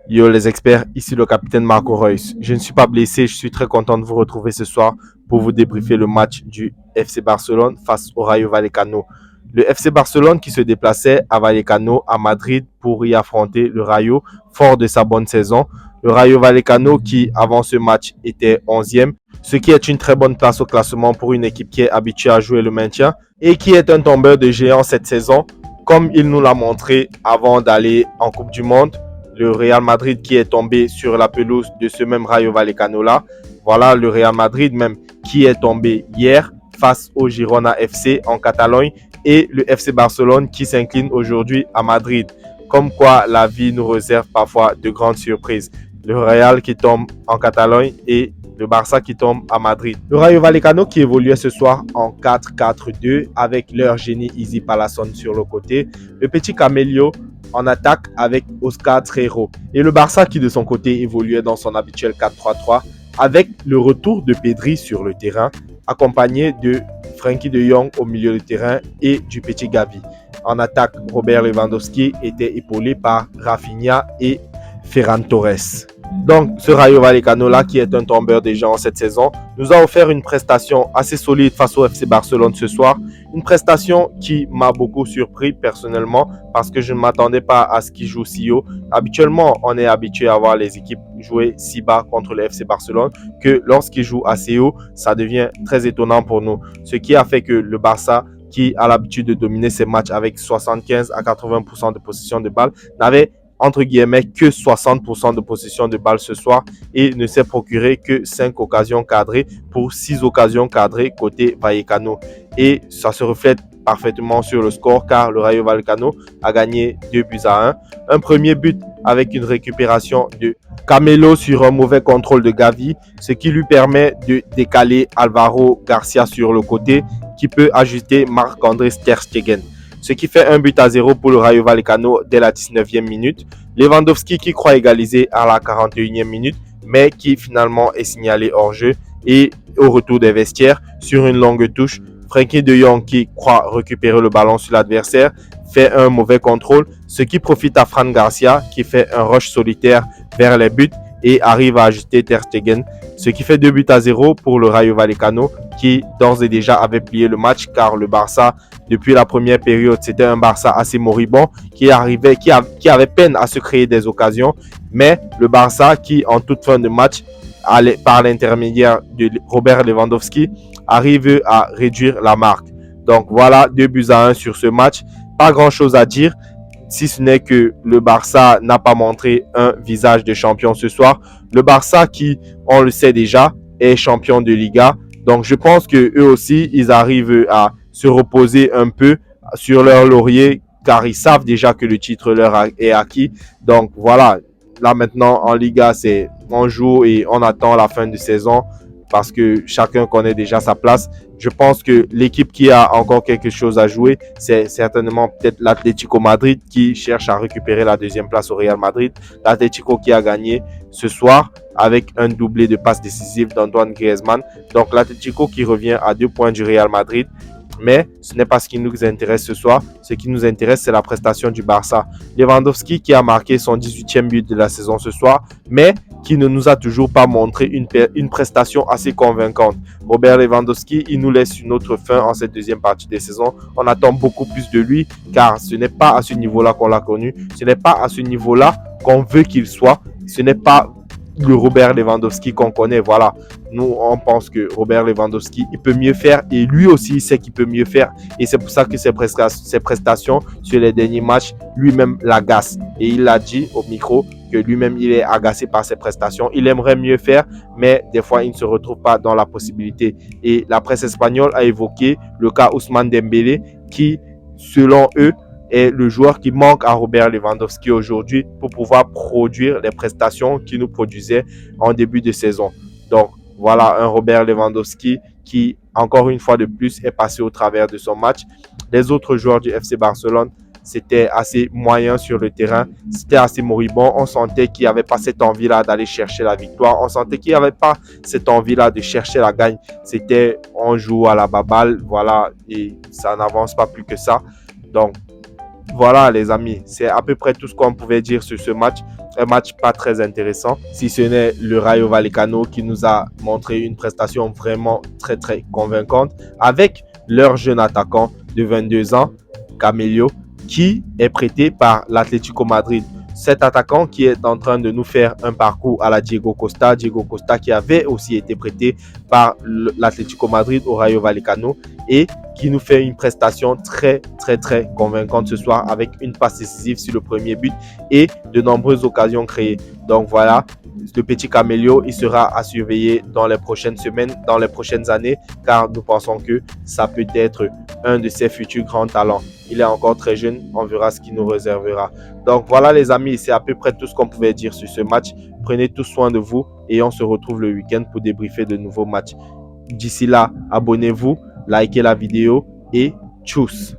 Yo les experts, ici le capitaine Marco Reus. Je ne suis pas blessé, je suis très content de vous retrouver ce soir pour vous débriefer le match du FC Barcelone face au Rayo Vallecano. Le FC Barcelone qui se déplaçait à Vallecano, à Madrid, pour y affronter le Rayo, fort de sa bonne saison. Le Rayo Vallecano qui, avant ce match, était 11e, ce qui est une très bonne place au classement pour une équipe qui est habituée à jouer le maintien et qui est un tombeur de géant cette saison, comme il nous l'a montré avant d'aller en Coupe du Monde. Le Real Madrid qui est tombé sur la pelouse de ce même Rayo Vallecano là. Voilà le Real Madrid même qui est tombé hier face au Girona FC en Catalogne et le FC Barcelone qui s'incline aujourd'hui à Madrid. Comme quoi la vie nous réserve parfois de grandes surprises. Le Real qui tombe en Catalogne et le Barça qui tombe à Madrid. Le Rayo Vallecano qui évoluait ce soir en 4-4-2 avec leur génie Izzy Palazón sur le côté. Le petit Camelio en attaque avec Oscar Trejo. Et le Barça qui de son côté évoluait dans son habituel 4-3-3 avec le retour de Pedri sur le terrain, accompagné de Frenkie de Jong au milieu du terrain et du petit Gavi. En attaque, Robert Lewandowski était épaulé par Rafinha et Ferran Torres. Donc, ce Rayo Vallecano là, qui est un tombeur des gens cette saison, nous a offert une prestation assez solide face au FC Barcelone ce soir. Une prestation qui m'a beaucoup surpris personnellement parce que je ne m'attendais pas à ce qu'il joue si haut. Habituellement, on est habitué à voir les équipes jouer si bas contre le FC Barcelone que lorsqu'ils jouent assez haut, ça devient très étonnant pour nous. Ce qui a fait que le Barça, qui a l'habitude de dominer ses matchs avec 75 à 80% de possession de balle, n'avait entre guillemets que 60% de possession de balle ce soir et ne s'est procuré que 5 occasions cadrées pour 6 occasions cadrées côté Vallecano. Et ça se reflète parfaitement sur le score car le Rayo Vallecano a gagné 2-1. Un premier but avec une récupération de Camelo sur un mauvais contrôle de Gavi, ce qui lui permet de décaler Alvaro Garcia sur le côté qui peut ajuster Marc-André Ter Stegen. Ce qui fait 1-0 pour le Rayo Vallecano dès la 19e minute. Lewandowski qui croit égaliser à la 41e minute, mais qui finalement est signalé hors jeu. Et au retour des vestiaires, sur une longue touche, Frenkie de Jong qui croit récupérer le ballon sur l'adversaire, fait un mauvais contrôle, ce qui profite à Fran Garcia qui fait un rush solitaire vers les buts et arrive à ajuster Ter Stegen, ce qui fait 2-0 pour le Rayo Vallecano qui d'ores et déjà avait plié le match car le Barça, depuis la première période, c'était un Barça assez moribond qui avait peine à se créer des occasions, mais le Barça qui en toute fin de match, par l'intermédiaire de Robert Lewandowski, arrive à réduire la marque. Donc voilà, 2-1 sur ce match. Pas grand chose à dire, si ce n'est que le Barça n'a pas montré un visage de champion ce soir. Le Barça qui, on le sait déjà, est champion de Liga. Donc je pense que eux aussi, ils arrivent à se reposer un peu sur leur laurier car ils savent déjà que le titre leur est acquis. Donc voilà, là maintenant en Liga, c'est on joue et on attend la fin de saison parce que chacun connaît déjà sa place. Je pense que l'équipe qui a encore quelque chose à jouer, c'est certainement peut-être l'Atlético Madrid qui cherche à récupérer la deuxième place au Real Madrid. L'Atlético qui a gagné ce soir avec un doublé de passes décisives d'Antoine Griezmann. Donc l'Atlético qui revient à 2 points du Real Madrid. Mais ce n'est pas ce qui nous intéresse ce soir. Ce qui nous intéresse, c'est la prestation du Barça. Lewandowski qui a marqué son 18e but de la saison ce soir, mais qui ne nous a toujours pas montré une prestation assez convaincante. Robert Lewandowski, il nous laisse une autre fin en cette deuxième partie de saison. On attend beaucoup plus de lui, car ce n'est pas à ce niveau-là qu'on l'a connu. Ce n'est pas à ce niveau-là qu'on veut qu'il soit. Ce n'est pas le Robert Lewandowski qu'on connaît. Voilà, nous on pense que Robert Lewandowski il peut mieux faire et lui aussi il sait qu'il peut mieux faire et c'est pour ça que ses prestations sur les derniers matchs lui-même l'agacent et il l'a dit au micro que lui-même il est agacé par ses prestations. Il aimerait mieux faire mais des fois il ne se retrouve pas dans la possibilité et la presse espagnole a évoqué le cas Ousmane Dembélé qui selon eux est le joueur qui manque à Robert Lewandowski aujourd'hui pour pouvoir produire les prestations qu'il nous produisait en début de saison. Donc voilà un Robert Lewandowski qui, encore une fois de plus, est passé au travers de son match. Les autres joueurs du FC Barcelone, c'était assez moyen sur le terrain, c'était assez moribond. On sentait qu'il n'y avait pas cette envie-là d'aller chercher la victoire. On sentait qu'il n'y avait pas cette envie-là de chercher la gagne. C'était on joue à la baballe, voilà, et ça n'avance pas plus que ça. Donc, Voilà les amis, c'est à peu près tout ce qu'on pouvait dire sur ce match. Un match pas très intéressant, si ce n'est le Rayo Vallecano qui nous a montré une prestation vraiment très convaincante avec leur jeune attaquant de 22 ans, Camelio, qui est prêté par l'Atlético Madrid. Cet attaquant qui est en train de nous faire un parcours à la Diego Costa qui avait aussi été prêté par l'Atlético Madrid au Rayo Vallecano et qui nous fait une prestation très convaincante ce soir avec une passe décisive sur le premier but et de nombreuses occasions créées. Donc voilà, le petit Camelio, il sera à surveiller dans les prochaines semaines, dans les prochaines années, car nous pensons que ça peut être un de ses futurs grands talents. Il est encore très jeune, on verra ce qu'il nous réservera. Donc voilà les amis, c'est à peu près tout ce qu'on pouvait dire sur ce match. Prenez tous soin de vous et on se retrouve le week-end pour débriefer de nouveaux matchs. D'ici là, abonnez-vous, likez la vidéo et tchuss!